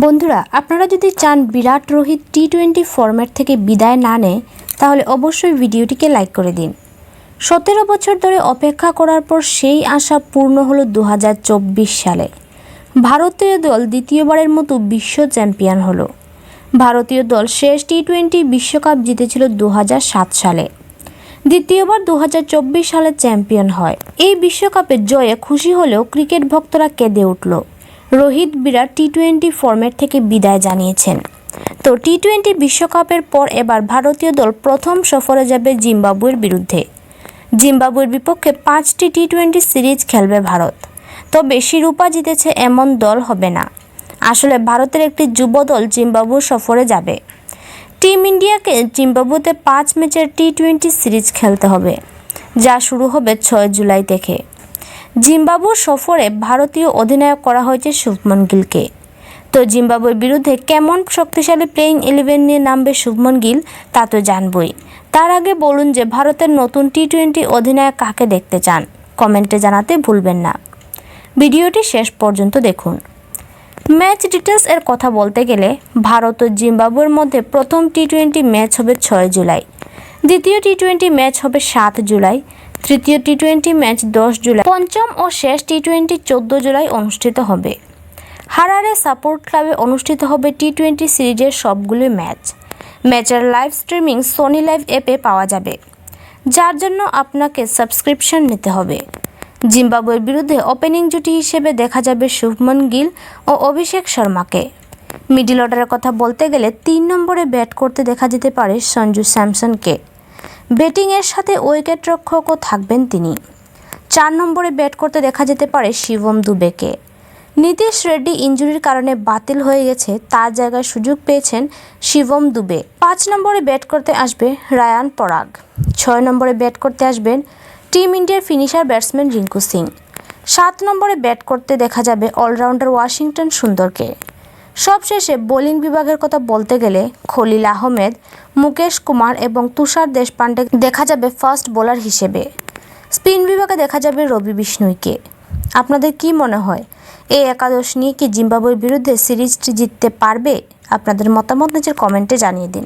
বন্ধুরা, আপনারা যদি চান বিরাট রোহিত টি-20 ফরম্যাট থেকে বিদায় না নেয় তাহলে অবশ্যই ভিডিওটিকে লাইক করে দিন। 17 বছর ধরে অপেক্ষা করার পর সেই আশা পূর্ণ হলো 2024 সালে। ভারতীয় দল দ্বিতীয়বারের মতো বিশ্ব চ্যাম্পিয়ন হলো। ভারতীয় দল শেষ টি-20 বিশ্বকাপ জিতেছিল 2007 সালে। দ্বিতীয়বার 2024 সালে চ্যাম্পিয়ন হয়। এই বিশ্বকাপের জয়ে খুশি হলেও ক্রিকেট ভক্তরা কেঁদে উঠল। রোহিত বিরাট টি-20 ফরম্যাট থেকে বিদায় জানিয়েছেন। তো টি-20 বিশ্বকাপের পর এবার ভারতীয় দল প্রথম সফরে যাবে জিম্বাবুয়ের বিরুদ্ধে। জিম্বাবুয়ের বিপক্ষে 5টি টি-20 সিরিজ খেলবে ভারত। তবে শিরোপা জিতেছে এমন দল হবে না। আসলে ভারতের একটি যুব দল জিম্বাবুয়ে সফরে যাবে। টিম ইন্ডিয়াকে জিম্বাবুয়েতে 5 ম্যাচের টি-20 সিরিজ খেলতে হবে, যা শুরু হবে 6 জুলাই থেকে। জিম্বাবুয়ে সফরে ভারতীয় অধিনায়ক করা হয়েছে শুভমন গিলকে। তো জিম্বাবুয়ের বিরুদ্ধে কেমন শক্তিশালী প্লেইং 11 নিয়ে নামবে শুভমন গিল তা তো জানবই। তার আগে বলুন যে ভারতের নতুন টি-20 অধিনায়ক কাকে দেখতে চান, কমেন্টে জানাতে ভুলবেন না। ভিডিওটি শেষ পর্যন্ত দেখুন। ম্যাচ ডিটেলস এর কথা বলতে গেলে ভারত ও জিম্বাবুয়ের মধ্যে প্রথম টি-20 ম্যাচ হবে 6 জুলাই, দ্বিতীয় টি-20 ম্যাচ হবে 7 জুলাই, তৃতীয় টি-20 ম্যাচ 10 জুলাই, পঞ্চম ও শেষ টি-20 14 জুলাই অনুষ্ঠিত হবে। হারারে সাপোর্ট ক্লাবে অনুষ্ঠিত হবে টি-20 সিরিজের সবগুলো ম্যাচ। ম্যাচের লাইভ স্ট্রিমিং সোনি লাইভ অ্যাপে পাওয়া যাবে, যার জন্য আপনাকে সাবস্ক্রিপশন নিতে হবে। জিম্বাবুয়ের বিরুদ্ধে ওপেনিং জুটি হিসেবে দেখা যাবে শুভমন গিল ও অভিষেক শর্মাকে। মিডল অর্ডারের কথা বলতে গেলে 3 নম্বরে ব্যাট করতে দেখা যেতে পারে সঞ্জু স্যামসনকে। ব্যাটিংয়ের সাথে উইকেটরক্ষকও থাকবেন তিনি। 4 নম্বরে ব্যাট করতে দেখা যেতে পারে শিবম দুবেকে। নীতিশ রেড্ডি ইনজুরির কারণে বাতিল হয়ে গেছে, তার জায়গায় সুযোগ পেয়েছেন শিবম দুবে। 5 নম্বরে ব্যাট করতে আসবে রায়ান পরাগ। 6 নম্বরে ব্যাট করতে আসবেন টিম ইন্ডিয়ার ফিনিশার ব্যাটসম্যান রিঙ্কু সিং। 7 নম্বরে ব্যাট করতে দেখা যাবে অলরাউন্ডার ওয়াশিংটন সুন্দরকে। সবশেষে বোলিং বিভাগের কথা বলতে গেলে খলিল আহমেদ, মুকেশ কুমার এবং তুষার দেশপান্ডে দেখা যাবে ফাস্ট বোলার হিসেবে। স্পিন বিভাগে দেখা যাবে রবি বিষ্ণুইকে। আপনাদের কি মনে হয়, এই একাদশ নিয়ে কি জিম্বাবুয়ের বিরুদ্ধে সিরিজটি জিততে পারবে? আপনাদের মতামত নিচের কমেন্টে জানিয়ে দিন।